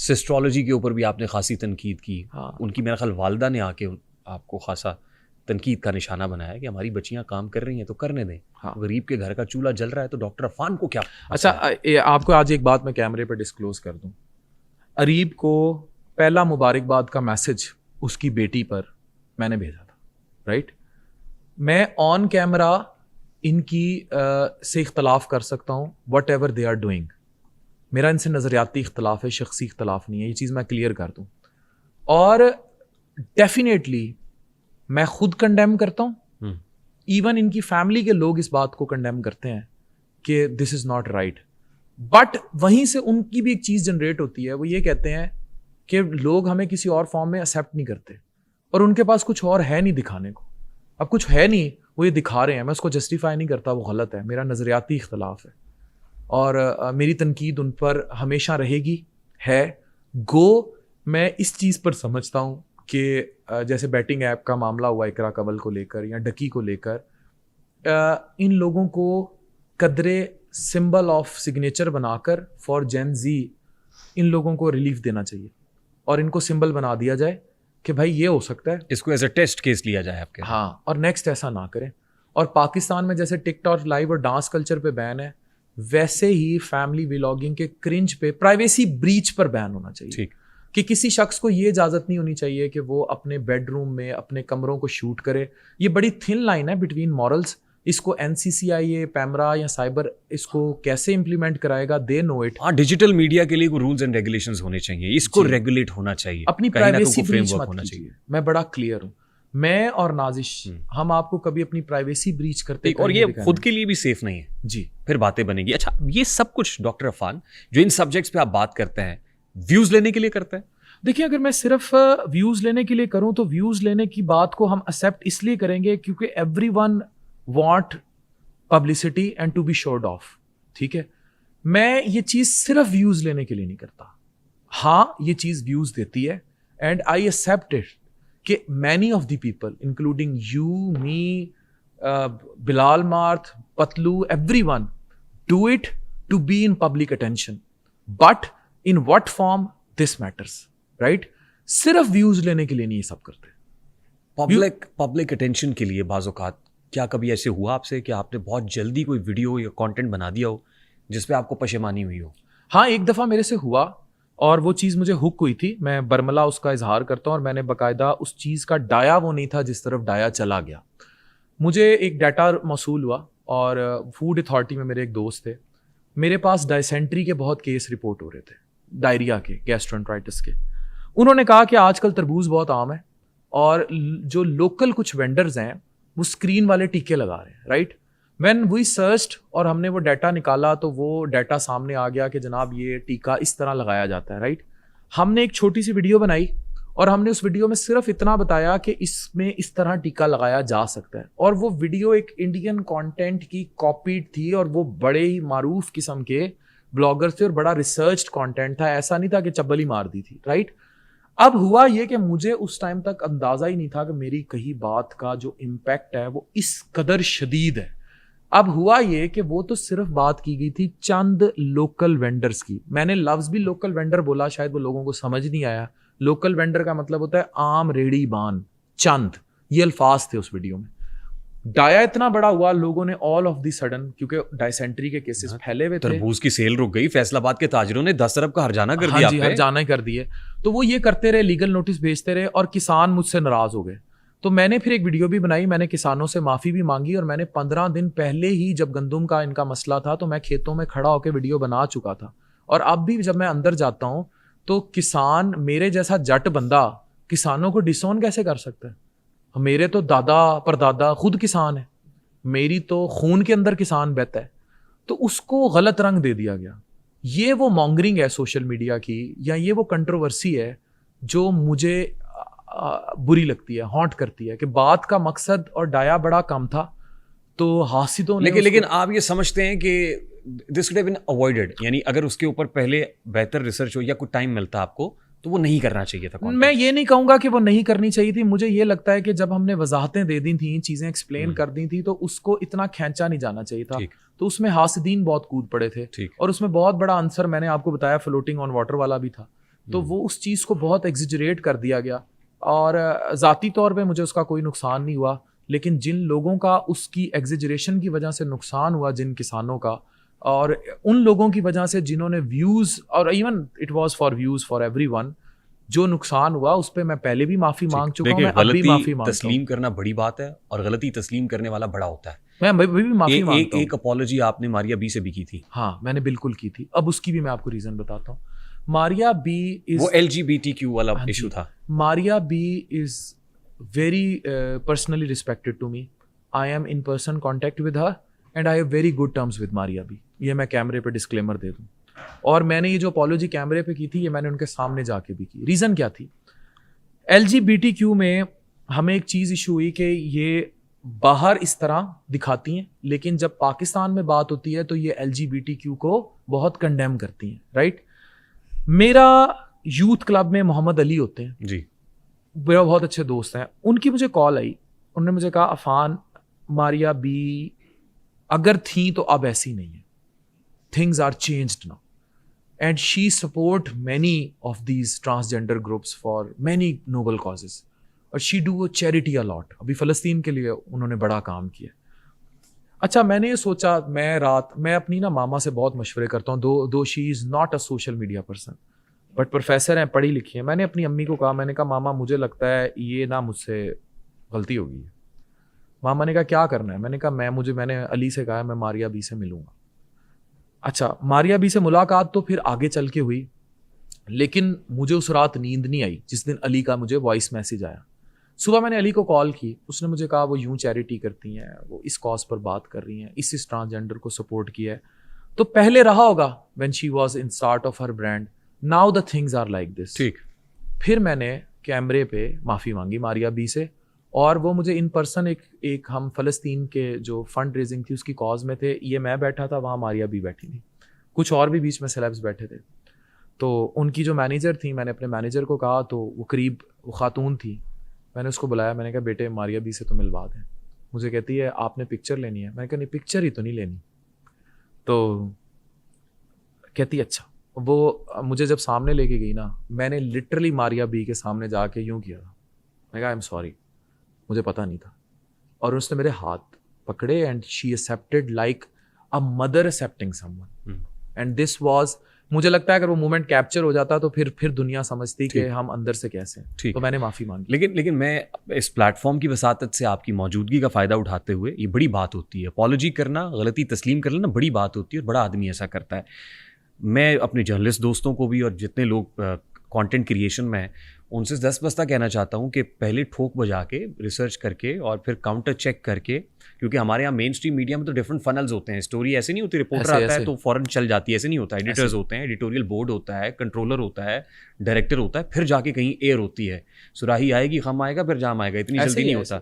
सिस्ट्रोलॉजी के ऊपर भी आपने खासी तनकीद की। हाँ। उनकी मेरा ख्याल वालदा ने आके आपको खासा तनकीद का निशाना बनाया कि हमारी बच्चियां काम कर रही हैं तो करने दें। हाँ। गरीब के घर का चूल्हा जल रहा है तो डॉक्टर अफान को क्या। अच्छा, आपको आज एक बात मैं कैमरे पे डिस्क्लोज कर दूं। अरीब को पहला मुबारकबाद का मैसेज उसकी बेटी पर मैंने भेजा था, राइट। मैं ऑन कैमरा इनकी से इख्तलाफ कर सकता हूँ, whatever they are doing. मेरा इनसे नज़रियाती इख्तलाफ है, शख्सी इख्तलाफ नहीं है, ये चीज़ मैं क्लियर कर दूँ। और डेफिनेटली मैं खुद कंडेम करता हूँ, इवन इनकी फैमिली के लोग इस बात को कंडेम करते हैं कि this is not right. But वहीं से उनकी भी एक चीज़ जनरेट होती है, वो ये कहते हैं कि लोग हमें किसी और फॉर्म में एक्सेप्ट नहीं करते और उनके पास कुछ और है नहीं दिखाने को। अब कुछ है नहीं, वो ये दिखा रहे हैं, मैं उसको जस्टिफाई नहीं करता, वो गलत है, मेरा नज़रियाती इख्तलाफ है और मेरी तनकीद उन पर हमेशा रहेगी है। मैं इस चीज़ पर समझता हूँ कि जैसे बैटिंग ऐप का मामला हुआ इकरा कवल को लेकर या डकी को लेकर, इन लोगों को कदरे सिंबल ऑफ सिग्नेचर बनाकर फॉर जेन जी इन लोगों को रिलीफ देना चाहिए और इनको सिंबल बना दिया जाए कि भाई ये हो सकता है, इसको एज ए टेस्ट केस लिया जाए आपके। हाँ, और नेक्स्ट ऐसा ना करें। और पाकिस्तान में जैसे टिकटॉक लाइव और डांस कल्चर पे बैन है, वैसे ही फैमिली व्लॉगिंग के क्रिंज पे, प्राइवेसी ब्रीच पर बैन होना चाहिए। ठीक। कि किसी शख्स को ये इजाज़त नहीं होनी चाहिए कि वो अपने बेडरूम में अपने कमरों को शूट करे। ये बड़ी थिन लाइन है बिटवीन मॉरल्स। इसको NCCIA, पैमरा या साइबर इसको कैसे इंप्लीमेंट कराएगा, दे नो इट। हाँ, डिजिटल मीडिया के लिए कोई रूल्स एंड रेगुलेशंस होने चाहिए, इसको रेगुलेट होना चाहिए, अपनी प्राइवेसी ब्रीच फ्रेमवर्क मत होना कीजिए। चाहिए। मैं बड़ा क्लियर हूँ, मैं और नाजिश हम आपको कभी अपनी प्राइवेसी ब्रीच करते और ये खुद के लिए भी सेफ नहीं है जी, फिर बातें बनेगी। अच्छा, ये सब कुछ डॉक्टर अफान जो इन सब्जेक्ट्स पे आप बात करते हैं, व्यूज लेने के लिए करते हैं? देखिए, अगर मैं सिर्फ व्यूज लेने के लिए करूं तो व्यूज लेने की बात को हम एक्सेप्ट इसलिए करेंगे क्योंकि everyone want publicity and to be showed off. ठीक है, मैं ये चीज सिर्फ व्यूज लेने के लिए नहीं करता। हाँ, ये चीज व्यूज देती है एंड आई एक्सेप्ट इट कि many of the people including you, me, Bilal मार्थ, पतलू, everyone do it to be in public attention, but in what form this matters, right. सिर्फ व्यूज लेने के लिए नहीं ये सब करते। पब्लिक अटेंशन के लिए बाज़ औक़ात क्या कभी ऐसे हुआ आपसे कि आपने बहुत जल्दी कोई वीडियो या कंटेंट बना दिया हो जिसपे आपको पशेमानी हुई हो? हाँ, एक दफ़ा मेरे से हुआ और वो चीज़ मुझे हुक हुई थी। मैं बरमला उसका इजहार करता हूँ और मैंने बाकायदा उस चीज़ का डाया वो नहीं था जिस तरफ डाया चला गया। मुझे एक डाटा मौसूल हुआ और फूड अथॉरिटी में मेरे एक दोस्त थे, मेरे पास डायसेंट्री के बहुत केस रिपोर्ट हो रहे थे, डायरिया के, गैस्ट्रोएंटराइटिस के। उन्होंने कहा कि आजकल तरबूज बहुत आम है और जो लोकल कुछ वेंडर्स हैं वो स्क्रीन वाले टीके लगा रहे हैं, राइट। व्हेन वी सर्च्ड और हमने वो डाटा निकाला तो वो डाटा सामने आ गया कि जनाब ये टीका इस तरह लगाया जाता है, राइट। हमने एक छोटी सी वीडियो बनाई और हमने उस वीडियो में सिर्फ इतना बताया कि इसमें इस तरह टीका लगाया जा सकता है, और वो वीडियो एक इंडियन कंटेंट की कॉपीड थी और वो बड़े ही मारूफ किस्म के ब्लॉगर्स थे और बड़ा रिसर्च्ड कंटेंट था, ऐसा नहीं था कि चब्बल ही मार दी थी, राइट। अब हुआ ये कि मुझे उस टाइम तक अंदाजा ही नहीं था कि मेरी कही बात का जो इम्पैक्ट है वो इस कदर शदीद है। अब हुआ ये कि वो तो सिर्फ बात की गई थी चंद लोकल वेंडर्स की। मैंने लफ्ज भी लोकल वेंडर बोला, शायद वो लोगों को समझ नहीं आया। लोकल वेंडर का मतलब होता है आम, रेड़ी, बान, चंद, ये अल्फाज थे उस वीडियो में। डाया इतना बड़ा हुआ, लोगों ने ऑल ऑफ दी सडन, क्योंकि डायसेंट्री के केसेस फैले हुए थे, तरबूज की सेल रुक गई, फैसलाबाद के ताजिरों ने 10 अरब का हर्जाना कर दिया। हाँ जी, हर्जाना ही कर दिए। तो वो ये करते रहे, लीगल नोटिस भेजते रहे और किसान मुझसे नाराज हो गए। तो मैंने फिर एक वीडियो भी बनाई, मैंने किसानों से माफ़ी भी मांगी और मैंने 15 दिन पहले ही, जब गंदुम का इनका मसला था, तो मैं खेतों में खड़ा होकर वीडियो बना चुका था। और अब भी जब मैं अंदर जाता हूँ तो किसान, मेरे जैसा जट बंदा किसानों को डिसोन कैसे कर सकता है? मेरे तो दादा परदादा खुद किसान है, मेरी तो खून के अंदर किसान बहता है, तो उसको गलत रंग दे दिया गया। ये वो मॉन्गरिंग है सोशल मीडिया की, या ये वो कंट्रोवर्सी है जो मुझे बुरी लगती है, हॉन्ट करती है, कि बात का मकसद और डाया बड़ा कम था तो हासिदों ने लेकिन आप ये समझते हैं कि this could have been avoided, यानी अगर उसके ऊपर पहले बेहतर रिसर्च हो या कुछ टाइम मिलता आपको तो वो नहीं करना चाहिए था? मैं ये नहीं कहूंगा कि वो नहीं करनी चाहिए थी। मुझे ये लगता है कि जब हमने वजाहतें दे दी थी, चीजें एक्सप्लेन कर दी थी, तो उसको इतना खींचा नहीं जाना चाहिए था। तो उसमें हासिदीन बहुत कूद पड़े थे और उसमें बहुत बड़ा आंसर मैंने आपको बताया फ्लोटिंग ऑन वाटर वाला भी था। तो वो उस चीज़ को बहुत एग्जिजरेट कर दिया गया। और ज़ाती तौर पे मुझे उसका कोई नुकसान नहीं हुआ, लेकिन जिन लोगों का उसकी एग्जिजरेशन की वजह से नुकसान हुआ, जिन किसानों का, और उन लोगों की वजह से जिन्होंने व्यूज़, और even it was for views for everyone, जो नुकसान हुआ उस पर मैं पहले भी माफ़ी मांग चुका हूँ, मैं अब भी माफ़ी मांगता हूँ। तस्लीम करना बड़ी बात है और गलती तस्लीम करने वाला बड़ा होता है। मैं अभी भी माफ़ी मांगता हूँ। एक अपॉलॉजी आपने मारिया बी से भी की थी। हाँ, मैंने बिल्कुल की थी। अब उसकी भी मैं आपको रीज़न बताता हूँ। मारिया बी इज वो LGBTQ वाला इशू था। Maria B is very personally respected to me. I am in person contact with her and I have very good terms with Maria B. ये मैं कैमरे पे डिस्क्लेमर दे दूँ। और मैंने ये जो अपॉलॉजी कैमरे पे की थी, ये मैंने उनके सामने जाके भी की। रीज़न क्या थी? LGBTQ में हमें एक चीज़ इशू हुई कि ये बाहर इस तरह दिखाती हैं, लेकिन जब पाकिस्तान में बात होती है तो ये LGBTQ को बहुत कंडेम करती हैं, राइट? मेरा यूथ क्लब में मोहम्मद अली होते हैं जी, मेरा बहुत अच्छे दोस्त हैं। उनकी मुझे कॉल आई, उन्होंने मुझे कहा अफान, मारिया बी अगर थी तो अब ऐसी नहीं है, things are changed now and she support many of these transgender groups for many noble causes और शी डू चैरिटी अलॉट। अभी फ़लस्तीन के लिए उन्होंने बड़ा काम किया। अच्छा, मैंने ये सोचा, मैं अपनी ना मामा से बहुत मशवरे करता हूँ, दो she is not a social media person but professor हैं, पढ़ी लिखी है। मैंने अपनी अम्मी को कहा, मैंने कहा मामा मुझे लगता है ये ना मुझसे गलती हो गई है। मामा ने कहा क्या करना है? मैंने कहा मैंने अली से कहा मैं मारिया बी से मिलूंगा। अच्छा, मारिया बी से मुलाकात तो फिर आगे चल के हुई, लेकिन मुझे उस रात नींद नहीं आई जिस दिन अली का मुझे वॉइस मैसेज आया। सुबह मैंने अली को कॉल की, उसने मुझे कहा वो यूं चैरिटी करती हैं, वो इस कॉज पर बात कर रही हैं, इस ट्रांसजेंडर को सपोर्ट किया है। तो पहले रहा होगा when she was in start of her brand, now the things are like this. ठीक। फिर मैंने कैमरे पे माफ़ी मांगी मारिया बी से, और वो मुझे इन पर्सन एक हम फ़लस्तीन के जो फंड रेजिंग थी उसकी कॉज में थे, ये मैं बैठा था, वहाँ मारिया बी बैठी थी, कुछ और भी बीच में सेलेब्स बैठे थे। तो उनकी जो मैनेजर थी, मैंने अपने मैनेजर को कहा, तो वो खातून थी, मैंने उसको बुलाया, मैंने कहा बेटे मारिया बी से तो मिलवा दें। मुझे कहती है आपने पिक्चर लेनी है। मैंने कहा नहीं, पिक्चर ही तो नहीं लेनी। तो कहती अच्छा। वो मुझे जब सामने लेके गई ना, मैंने लिटरली मारिया बी के सामने जाके यूं किया था, मैं कहा आई एम सॉरी, मुझे पता नहीं था। और उसने मेरे हाथ पकड़े and she accepted like a mother accepting someone. And this was, मुझे लगता है अगर वो मोमेंट कैप्चर हो जाता तो फिर दुनिया समझती कि हम अंदर से कैसे हैं। तो मैंने माफ़ी मांगी। लेकिन मैं इस प्लेटफॉर्म की वसातत से आपकी मौजूदगी का फ़ायदा उठाते हुए, ये बड़ी बात होती है, अपॉलॉजी करना, गलती तस्लीम कर लेना बड़ी बात होती है और बड़ा आदमी ऐसा करता है। मैं अपने जर्नलिस्ट दोस्तों को भी और जितने लोग कंटेंट क्रिएशन में हैं उनसे 10 बस्ता कहना चाहता हूँ कि पहले ठोक बजा के रिसर्च करके और फिर काउंटर चेक करके, क्योंकि हमारे यहाँ मेन स्ट्रीम मीडिया में तो डिफरेंट फनल्स होते हैं, स्टोरी ऐसे नहीं होती, रिपोर्टर आता है तो फौरन चल जाती है, ऐसे नहीं होता है। एडिटर्स होते हैं, एडिटोरियल बोर्ड होता है, कंट्रोलर होता है, डायरेक्टर होता है, फिर जाके कहीं एयर होती है, सुराही आएगी, खम आएगा, फिर जाम आएगा, इतनी जल्दी नहीं होता।